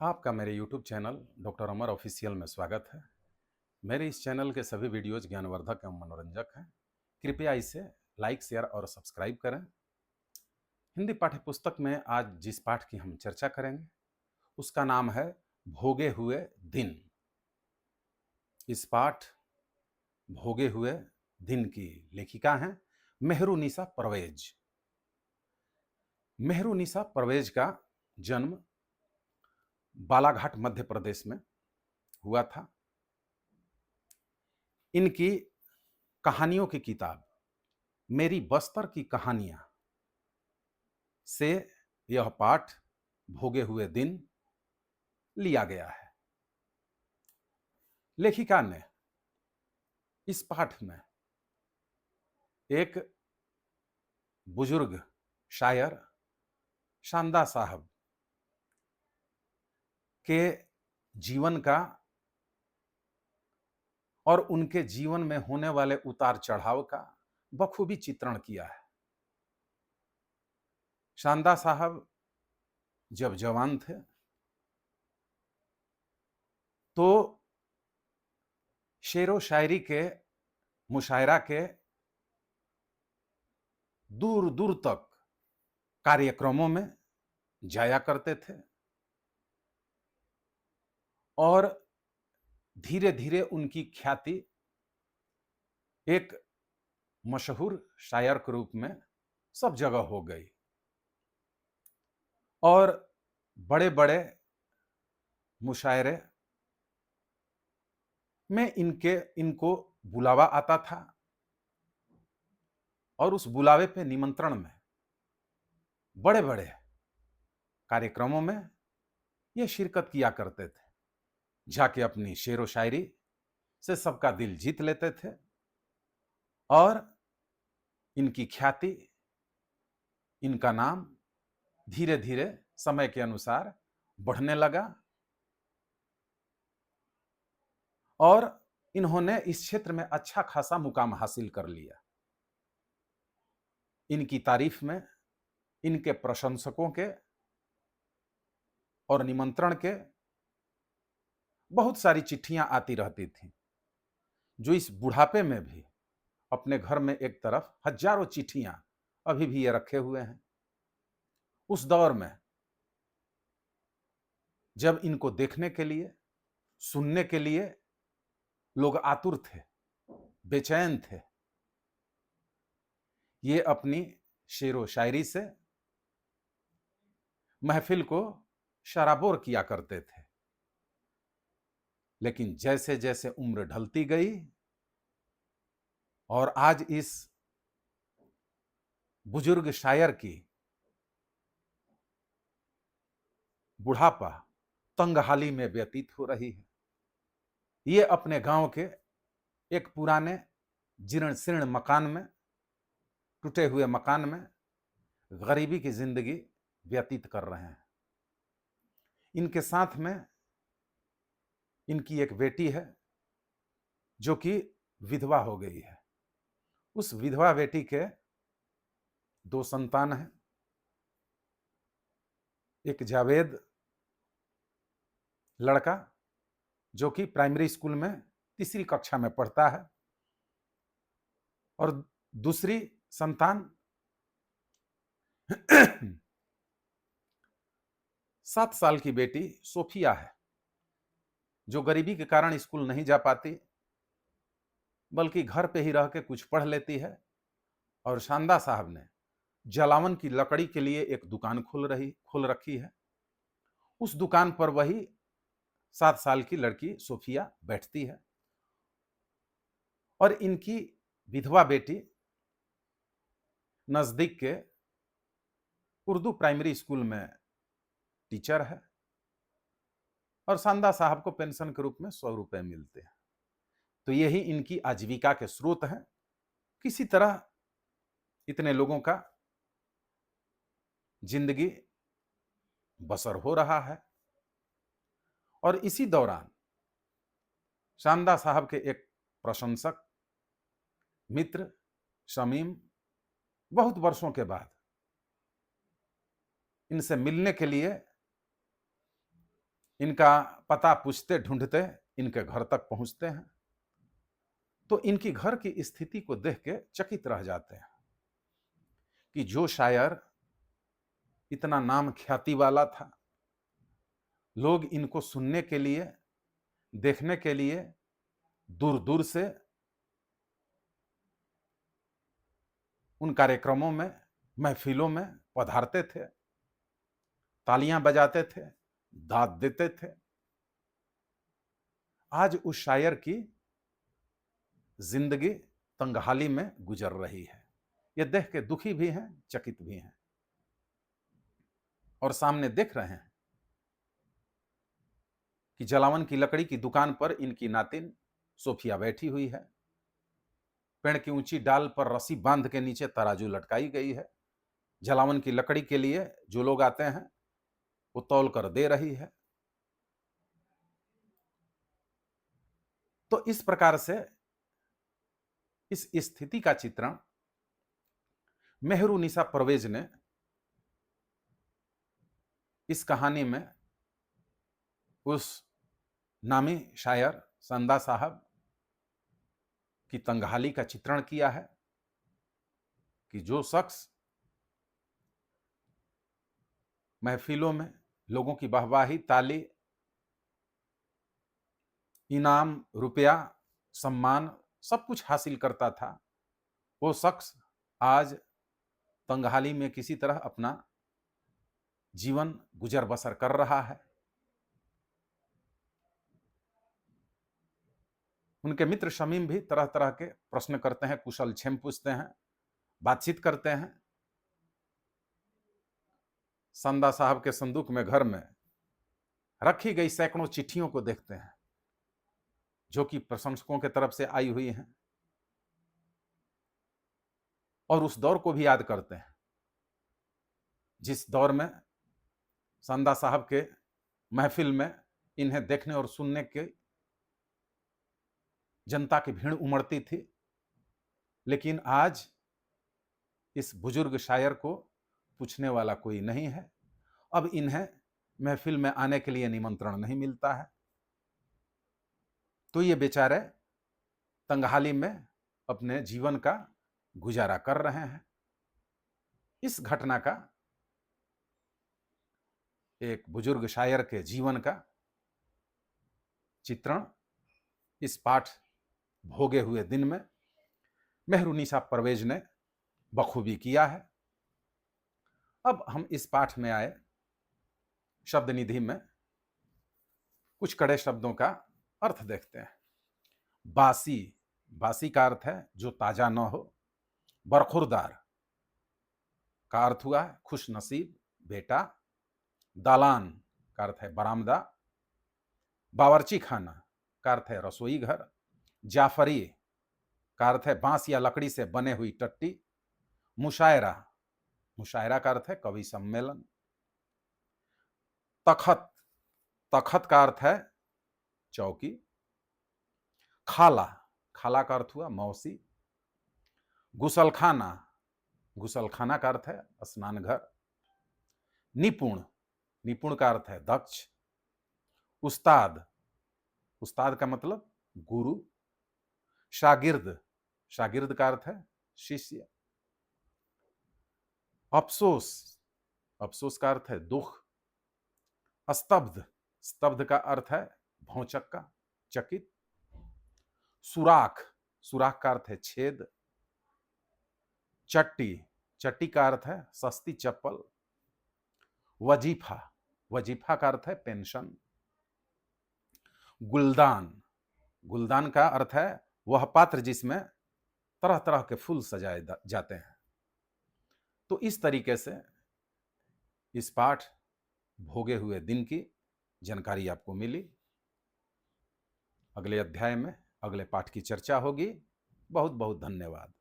आपका मेरे YouTube channel doctor अमर official में स्वागत है। मेरे इस चैनल के सभी वीडियोज ज्ञानवर्धक एवं मनोरंजक हैं। कृपया इसे लाइक, शेयर और सब्सक्राइब करें। हिंदी पाठ्यपुस्तक में आज जिस पाठ की हम चर्चा करेंगे उसका नाम है भोगे हुए दिन। इस पाठ भोगे हुए दिन की लेखिका हैं मेहरुनिसा परवेज। मेहरुनिसा परवेज का जन्म बालाघाट मध्य प्रदेश में हुआ था। इनकी कहानियों की किताब मेरी बस्तर की कहानियां से यह पाठ भोगे हुए दिन लिया गया है। लेखिका ने इस पाठ में एक बुजुर्ग शायर शांदा साहब के जीवन का और उनके जीवन में होने वाले उतार चढ़ाव का बखूबी चित्रण किया है। शांदा साहब जब जवान थे तो शेरो शायरी के मुशायरा के दूर दूर तक कार्यक्रमों में जाया करते थे और धीरे धीरे उनकी ख्याति एक मशहूर शायर के रूप में सब जगह हो गई और बड़े बड़े मुशायरे में इनको बुलावा आता था और उस बुलावे पे निमंत्रण में बड़े बड़े कार्यक्रमों में ये शिरकत किया करते थे। जाके अपनी शेरो शायरी से सबका दिल जीत लेते थे और इनकी ख्याति, इनका नाम धीरे धीरे समय के अनुसार बढ़ने लगा और इन्होंने इस क्षेत्र में अच्छा खासा मुकाम हासिल कर लिया। इनकी तारीफ में इनके प्रशंसकों के और निमंत्रण के बहुत सारी चिट्ठियां आती रहती थीं, जो इस बुढ़ापे में भी अपने घर में एक तरफ हजारों चिट्ठियां अभी भी ये रखे हुए हैं। उस दौर में जब इनको देखने के लिए, सुनने के लिए लोग आतुर थे, बेचैन थे, ये अपनी शेरो शायरी से महफिल को शराबोर किया करते थे। लेकिन जैसे जैसे उम्र ढलती गई और आज इस बुजुर्ग शायर की बुढ़ापा तंगहाली में व्यतीत हो रही है। ये अपने गांव के एक पुराने जीर्ण शीर्ण मकान में, टूटे हुए मकान में गरीबी की जिंदगी व्यतीत कर रहे हैं। इनके साथ में इनकी एक बेटी है जो कि विधवा हो गई है। उस विधवा बेटी के दो संतान हैं, एक जावेद लड़का जो कि प्राइमरी स्कूल में तीसरी कक्षा में पढ़ता है और दूसरी संतान 7 साल की बेटी सोफिया है, जो गरीबी के कारण स्कूल नहीं जा पाती बल्कि घर पे ही रह के कुछ पढ़ लेती है। और शांदा साहब ने जलावन की लकड़ी के लिए एक दुकान खोल रखी है। उस दुकान पर वही 7 साल की लड़की सोफिया बैठती है और इनकी विधवा बेटी नजदीक के उर्दू प्राइमरी स्कूल में टीचर है और शांदा साहब को पेंशन के रूप में 100 रुपए मिलते हैं। तो यही इनकी आजीविका के स्रोत हैं। किसी तरह इतने लोगों का जिंदगी बसर हो रहा है और इसी दौरान शांदा साहब के एक प्रशंसक मित्र शमीम बहुत वर्षों के बाद इनसे मिलने के लिए इनका पता पूछते ढूंढते इनके घर तक पहुंचते हैं, तो इनकी घर की स्थिति को देख के चकित रह जाते हैं कि जो शायर इतना नाम ख्याति वाला था, लोग इनको सुनने के लिए, देखने के लिए दूर दूर से उन कार्यक्रमों में, महफिलों में पधारते थे, तालियां बजाते थे, दाद देते थे। आज उस शायर की जिंदगी तंगहाली में गुजर रही है। ये देख के दुखी भी हैं, चकित भी हैं, और सामने देख रहे हैं कि जलावन की लकड़ी की दुकान पर इनकी नातिन सोफिया बैठी हुई है। पेड़ की ऊंची डाल पर रस्सी बांध के नीचे तराजू लटकाई गई है। जलावन की लकड़ी के लिए जो लोग आते हैं वो तौल कर दे रही है। तो इस प्रकार से इस स्थिति का चित्रण मेहरुनिसा परवेज ने इस कहानी में उस नामी शायर संदा साहब की तंगहाली का चित्रण किया है कि जो शख्स महफिलों में लोगों की वाहवाही, ताली, इनाम, रुपया, सम्मान सब कुछ हासिल करता था, वो शख्स आज तंगहाली में किसी तरह अपना जीवन गुजर बसर कर रहा है। उनके मित्र शमीम भी तरह तरह के प्रश्न करते हैं, कुशल क्षेम पूछते हैं, बातचीत करते हैं। संदा साहब के संदूक में घर में रखी गई सैकड़ों चिट्ठियों को देखते हैं जो कि प्रशंसकों के तरफ से आई हुई हैं, और उस दौर को भी याद करते हैं जिस दौर में संदा साहब के महफिल में इन्हें देखने और सुनने के जनता की भीड़ उमड़ती थी। लेकिन आज इस बुजुर्ग शायर को पूछने वाला कोई नहीं है। अब इन्हें महफिल में आने के लिए निमंत्रण नहीं मिलता है, तो ये बेचारे तंगहाली में अपने जीवन का गुजारा कर रहे हैं। इस घटना का, एक बुजुर्ग शायर के जीवन का चित्रण इस पाठ भोगे हुए दिन में मेहरुनिसा परवेज ने बखूबी किया है। अब हम इस पाठ में आए शब्द निधि में कुछ कड़े शब्दों का अर्थ देखते हैं। बासी, बासी का अर्थ है जो ताजा न हो। बरखुरदार का अर्थ हुआ है खुश नसीब, बेटा। दालान का अर्थ है बरामदा। बावर्ची खाना का अर्थ है रसोई घर। जाफरी का अर्थ है बांस या लकड़ी से बने हुई टट्टी। मुशायरा, मुशायरा का अर्थ है कवि सम्मेलन। तखत, तखत का अर्थ है चौकी। खाला, खाला का अर्थ हुआ मौसी। गुसलखाना, गुसलखाना का अर्थ है स्नान घर। निपुण, निपुण का अर्थ है दक्ष। उस्ताद, उस्ताद का मतलब गुरु। शागिर्द, शागिर्द का अर्थ है शिष्य। अफसोस, अफसोस का अर्थ है दुख। स्तब्ध, स्तब्ध का अर्थ है भौचक्का, चकित। सुराख, सुराख का अर्थ है छेद। चट्टी, चट्टी का अर्थ है सस्ती चप्पल। वजीफा, वजीफा का अर्थ है पेंशन। गुलदान, गुलदान का अर्थ है वह पात्र जिसमें तरह तरह के फूल सजाए जाते हैं। तो इस तरीके से इस पाठ भोगे हुए दिन की जानकारी आपको मिली। अगले अध्याय में अगले पाठ की चर्चा होगी। बहुत बहुत धन्यवाद।